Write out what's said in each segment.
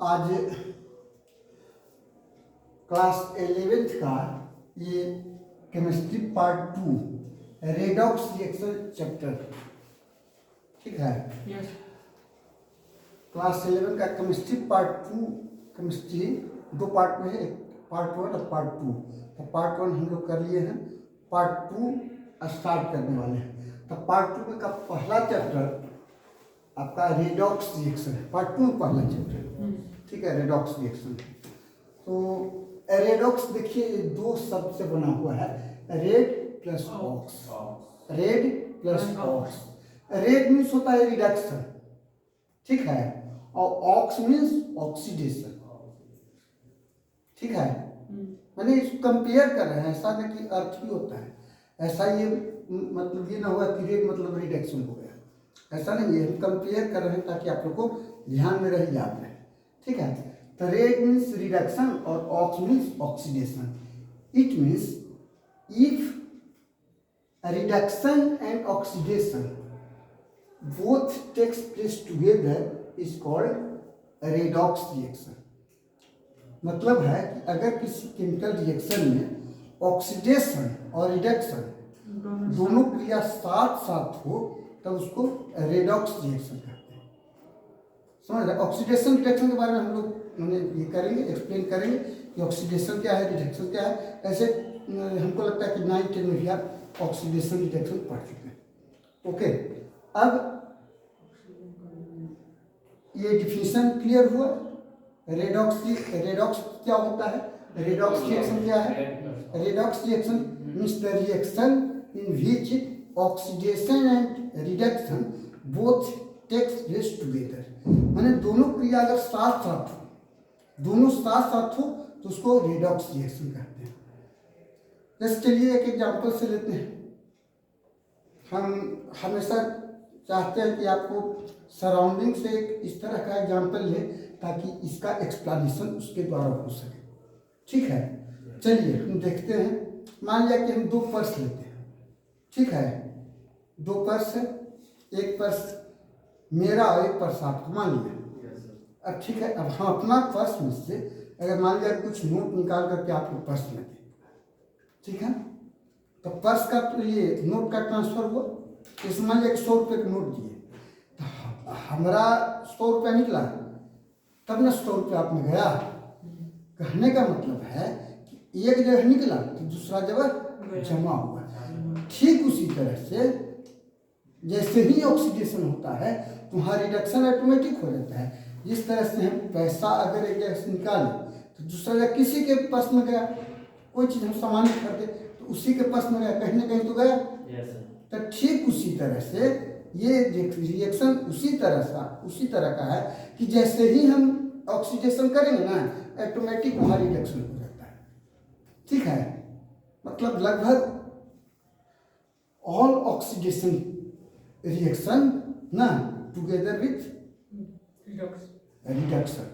आज class 11th का ये chemistry part 2 redox reaction chapter, ठीक है। क्लास 11 का केमिस्ट्री पार्ट 2, केमिस्ट्री दो पार्ट में है, एक पार्ट 1 और पार्ट 2। तो पार्ट 1 हम लोग कर लिए हैं, पार्ट 2 स्टार्ट करने वाले हैं। तो पार्ट 2 में का पहला चैप्टर आपका रेडॉक्स रिएक्शन है, पार्ट 2 में पहला चैप्टर, ठीक है, रेडॉक्स रिएक्शन। तो रेडॉक्स देखिए दो शब्द से बना हुआ है, red plus ox, red plus ox. Red means होता है रिडक्शन, ठीक है, और ऑक्स मीन्स ऑक्सीडेशन, ठीक है। मैंने इसको कंपेयर कर रहे हैं, ऐसा नहीं कि अर्थ भी होता है, ऐसा ये मतलब ये ना हुआ कि रेड मतलब रिडक्शन हो गया, ऐसा नहीं है। हम कंपेयर कर रहे हैं ताकि आप लोग को ध्यान में रहे, याद रहे, ठीक है। तो रेड मीन्स रिडक्शन और ox means oxidation. It means if reduction and oxidation both takes place together is called redox reaction। मतलब है कि अगर किसी केमिकल रिएक्शन में ऑक्सीडेशन और रिडक्शन दोनों क्रिया साथ साथ हो तब उसको रेडॉक्स रिएक्शन कहते हैं। समझ रहे? ऑक्सीडेशन रिडक्शन के बारे में हम लोग ये करेंगे, एक्सप्लेन करेंगे कि ऑक्सीडेशन क्या है, रिडक्शन क्या है। ऐसे हमको लगता है कि 9-10 में भी आप ऑक्सीडेशन रिडक्शन पढ़ चुके हैं, ओके। अब ये डिफिनेशन क्लियर हुआ। रेडॉक्स क्या होता है, रेडॉक्स रिएक्शन क्या है? Redox reaction means the reaction in which oxidation and reduction both takes place together. माने दोनों क्रिया अगर साथ साथ हो, दोनों साथ साथ हो तो उसको रेडॉक्स रिएक्शन कहते हैं। जैसे चलिए एक एग्जांपल से लेते हैं। हम हमेशा चाहते हैं कि आपको सराउंडिंग से इस तरह का एग्जाम्पल ले ताकि इसका एक्सप्लेनेशन उसके द्वारा हो सके, ठीक है। चलिए हम देखते हैं। मान लिया कि हम दो पर्स लेते हैं, ठीक है, दो पर्स है, एक पर्स मेरा और एक पर्स आपका, मान लिया। अब ठीक है, अब हम अपना पर्स में से अगर मान लिया कुछ नोट निकाल करके आपको पर्स में दें, ठीक है, तो पर्स का तो ये नोट का ट्रांसफर हुआ। इस मान लिया 100 रुपये का नोट दिए, तो हमारा 100 रुपया निकला, तब ना 100 रुपया आप में गया। कहने का मतलब है कि एक जगह निकला तो दूसरा जगह जमा हुआ। ठीक उसी तरह से जैसे ही ऑक्सीडेशन होता है तो वहाँ रिडक्शन ऑटोमेटिक हो जाता है। जिस तरह से हम पैसा अगर एक जगह से निकालें तो दूसरा जगह किसी के पर्स में गया, कोई चीज़ हम सामान खरीदे तो उसी के पर्स में गया, कहीं ना कहीं तो गया। तो ठीक उसी तरह से ये रिएक्शन उसी तरह का है कि जैसे ही हम ऑक्सीडेशन करेंगे ना, ऑटोमेटिक वहाँ रिडक्शन हो जाता है, ठीक है। मतलब लगभग ऑल ऑक्सीडेशन रिएक्शन ना टुगेदर विथ रिडक्शन,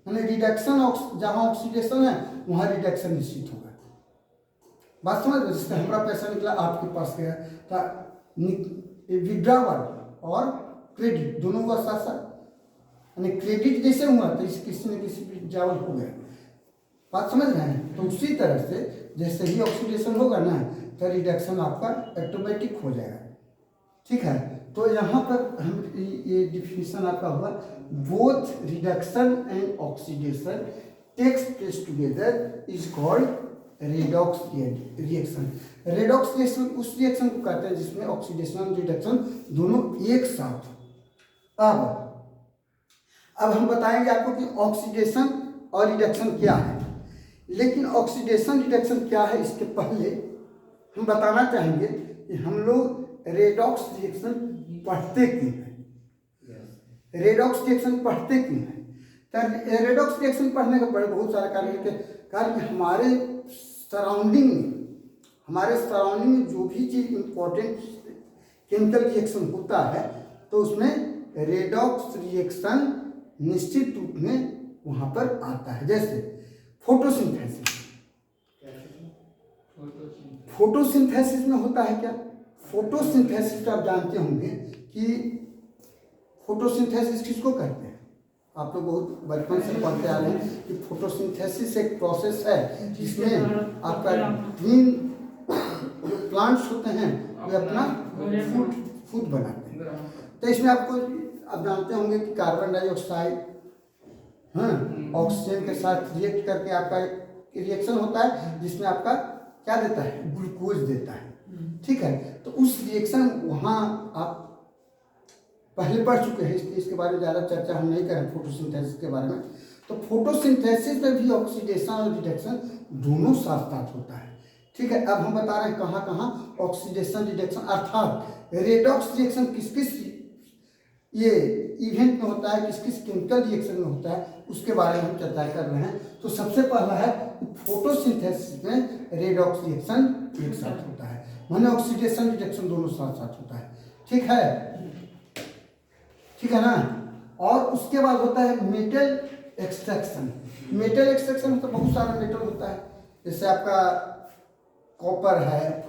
यानी रिडक्शन जहाँ ऑक्सीडेशन है वहाँ रिडक्शन निश्चित होगा। बात समझ, जैसे हमारा पैसा निकला आपके पास गया, तो विड्रॉवल और क्रेडिट दोनों का साथ साथ, यानी क्रेडिट जैसे हुआ तो किसी न किसी विड्रॉवल हो गया। बात समझ रहे हैं? तो उसी तरह से जैसे ही ऑक्सीडेशन होगा ना तो रिडक्शन आपका ऑटोमेटिक हो जाएगा, ठीक है। तो यहाँ पर हम ये डिफिनेशन आपका हुआ, both reduction and oxidation takes place together is called redox reaction. Redox reaction उस रिएक्शन को कहते हैं जिसमें ऑक्सीडेशन और रिडक्शन दोनों एक साथ। अब हम बताएंगे आपको कि ऑक्सीडेशन और रिडक्शन क्या है। लेकिन ऑक्सीडेशन रिडक्शन क्या है इसके पहले हम बताना चाहेंगे कि हम लोग रेडॉक्स रिएक्शन पढ़ते क्यों हैं, रेडॉक्स रिएक्शन पढ़ते क्यों हैं। तो रेडॉक्स रिएक्शन पढ़ने का बहुत सारा कारण हमारे सराउंडिंग में जो भी चीज़ इम्पोर्टेंट केमिकल रिएक्शन होता है तो उसमें रेडॉक्स रिएक्शन निश्चित रूप में वहाँ पर आता है। जैसे फोटोसिंथेसिस में होता है क्या, फोटोसिंथेसिस आप जानते होंगे कि फोटोसिंथेसिस किसको कहते हैं, आप लोग बहुत बचपन से पढ़ते आ रहे हैं कि फोटोसिंथेसिस एक प्रोसेस है जिसमें आपका ग्रीन जो प्लांट्स होते हैं वे अपना फूड बनाते हैं। तो इसमें आपको आप जानते होंगे कि कार्बन डाइऑक्साइड ऑक्सीजन के साथ रिएक्ट करके आपका रिएक्शन होता है जिसमें आपका क्या देता है, ग्लूकोज देता है। ठीक है, तो उस रिएक्शन वहाँ आप पहले पढ़ चुके हैं, इसलिए इसके बारे में ज़्यादा चर्चा हम नहीं करें फोटोसिंथेसिस के बारे में। तो फोटोसिंथेसिस में भी ऑक्सीडेशन और रिडक्शन दोनों साथ साथ होता है। ठीक है, अब हम बता रहे हैं कहाँ कहाँ ऑक्सीडेशन रिडक्शन अर्थात रेडॉक्स रिएक्शन किस किस ये इवेंट में होता है, किस किस केमिकल रिएक्शन में होता है, उसके बारे में हम चर्चा कर रहे हैं। तो सबसे पहला है फोटोसिंथेसिस में रेडॉक्स रिएक्शन एक साथ होता है, माने ऑक्सीडेशन रिडक्शन दोनों साथ साथ होता है। ठीक है ना। और उसके बाद होता है मेटल एक्सट्रैक्शन। मेटल एक्सट्रैक्शन में तो बहुत सारा मेटल होता है, जैसे आपका कॉपर है,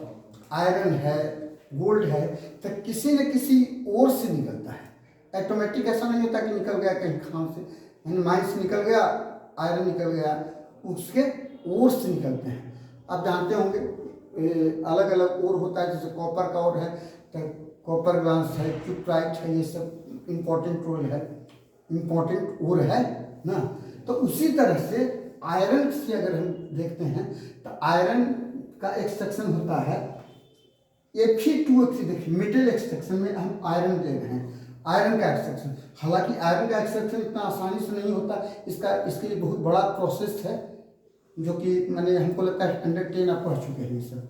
आयरन है, गोल्ड है, तो किसी न किसी ओर से निकलता है। ऑटोमेटिक ऐसा नहीं होता कि निकल गया कहीं खान से, यानी माइन से निकल गया, आयरन निकल गया, उसके ओर से निकलते हैं। आप जानते होंगे अलग अलग ओर होता है, जैसे कॉपर का ओर है तो कॉपर ग्लास है, क्यूप्राइट है, ये सब इम्पोर्टेंट रोल है, इम्पोर्टेंट ओर है ना। तो उसी तरह से आयरन से अगर हम देखते हैं तो आयरन का एक्सट्रैक्शन होता है Fe2O3। देखिए मेटल एक्सट्रैक्शन में हम आयरन ले रहे हैं, आयरन का एक्सट्रैक्शन। हालांकि आयरन का एक्सट्रैक्शन इतना आसानी से नहीं होता, इसके लिए बहुत बड़ा प्रोसेस है जो कि मैंने हमको लगता है 110 आप पढ़ चुके हैं sir.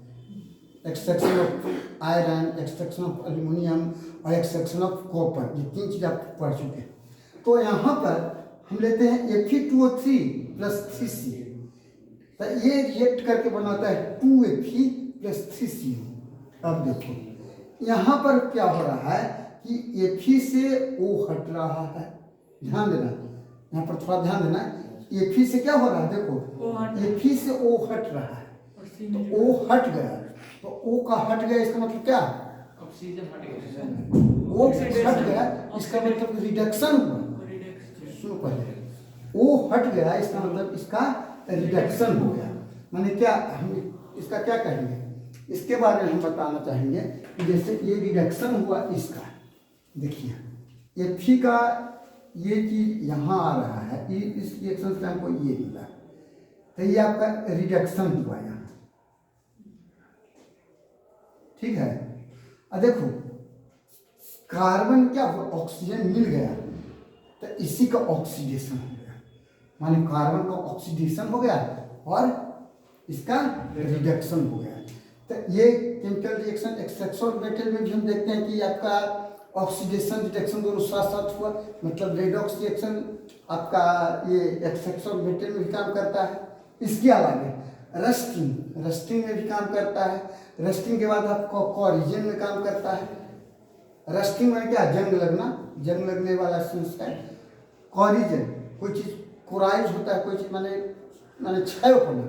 Extraction of iron, extraction of aluminium और एक्सट्रैक्शन ऑफ कॉपर, ये 3 चीज़ आप पढ़ चुके हैं। तो यहाँ पर हम लेते हैं Fe2O3 + 3CO, तो ये रिएक्ट करके बनाता है 2Fe + 3CO। अब देखो यहाँ पर क्या हो रहा है कि Fe से O हट रहा है, ध्यान देना, यहाँ पर थोड़ा ध्यान देना। Fe से क्या हो रहा है, देखो Fe से O हट रहा है, तो O हट गया, तो O का हट गया इसका मतलब क्या, ऑक्सीजन हट गया, O हट गया इसका मतलब रिडक्शन हुआ। सुनो पहले, O हट गया इसका मतलब इसका रिडक्शन हो गया। माने क्या, हम इसका क्या कहेंगे, इसके बारे में हम बताना चाहेंगे कि जैसे ये रिडक्शन हुआ इसका, देखिए Fe का ये चीज यहाँ आ रहा है, इस रिएक्शन से हमको ये मिला, तो ये आपका रिडक्शन हुआ यहाँ। ठीक है, अब देखो कार्बन क्या हुआ, ऑक्सीजन मिल गया तो इसी का ऑक्सीडेशन हो गया, माने कार्बन का ऑक्सीडेशन हो गया और इसका रिडक्शन हो गया। तो ये केमिकल रिएक्शन एक्सट्रैक्शन मेटल में भी हम देखते हैं कि आपका ऑक्सीडेशन रिडक्शन दोनों साथ साथ हुआ, मतलब रेडॉक्स रिएक्शन आपका ये एक्सट्रैक्शन मेटल में भी काम करता है। इसके अलावा रस्टिंग में भी काम करता है। रस्टिंग के बाद आपको कोरिजन में काम करता है। रस्टिंग में क्या, जंग लगने वाला सेंस है। कोरिजन कोई चीज़ कोराइज होता है, कोई चीज़ माने क्षय होना,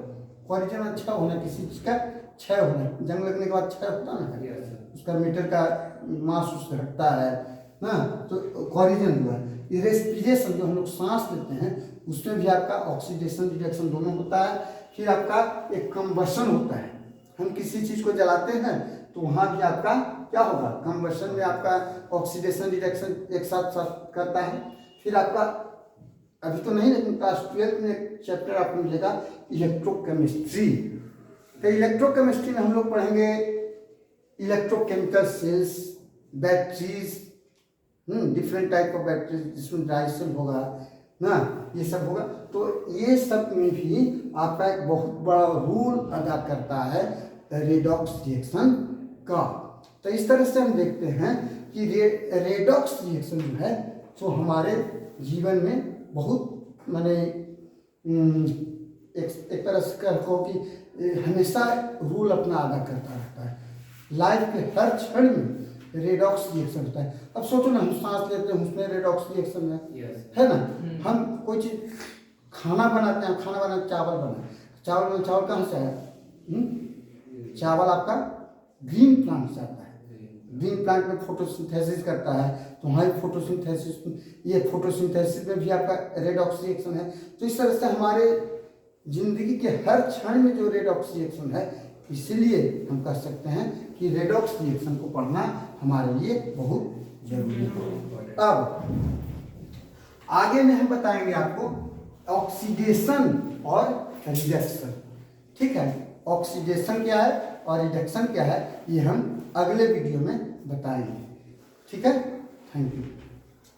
कोरिजन में क्षय होना, किसी चीज़ का क्षय होना, जंग लगने के बाद क्षय होता ना, उसका मीटर का मास उससे हटता है ना, तो कोरिजन हुआ। रेस्पिरेशन जो हम लोग सांस लेते हैं उसमें भी आपका ऑक्सीडेशन रिडक्शन दोनों होता है। फिर आपका एक कंबशन होता है, हम किसी चीज़ को जलाते हैं तो वहाँ भी आपका क्या होगा, कंबशन में आपका ऑक्सीडेशन रिडक्शन एक साथ साथ करता है। फिर आपका अभी तो नहीं, लेकिन क्लास 12 में एक चैप्टर आपको मिलेगा इलेक्ट्रोकेमिस्ट्री। तो इलेक्ट्रोकेमिस्ट्री में हम लोग पढ़ेंगे electrochemical cells, batteries, different type of batteries, जिसमें डाइसेल होगा ना, ये सब होगा। तो ये सब में भी आपका एक बहुत बड़ा रोल अदा करता है रेडॉक्स रिएक्शन का। तो इस तरह से हम देखते हैं कि रेडॉक्स रिएक्शन जो है तो हमारे जीवन में बहुत माने एक तरह से कहो कि हमेशा रोल अपना अदा करता रहता है। लाइफ के हर क्षण में रेडॉक्स रिएक्शन होता है। अब सोचो ना, हम सांस लेते हैं उसमें रेडॉक्स रिएक्शन है ना। हम कोई चीज़ खाना बनाते हैं, खाना बनाते चावल कहाँ से आया, चावल आपका ग्रीन प्लांट से आता है। ग्रीन प्लांट में फोटोसिंथेसिस करता है, तो वहाँ भी फोटोसिंथेसिस, ये फोटोसिंथेसिस में भी आपका रेडॉक्स रिएक्शन है। तो इस तरह से हमारे जिंदगी के हर क्षण में जो रेडॉक्स रिएक्शन है, इसलिए हम कह सकते हैं कि रेडॉक्स रिएक्शन को पढ़ना हमारे लिए बहुत जरूरी है। अब आगे में हम बताएंगे आपको ऑक्सीडेशन और रिडक्शन। ठीक है, ऑक्सीडेशन क्या है और रिडक्शन क्या है, ये हम अगले वीडियो में बताएंगे। ठीक है, थैंक यू।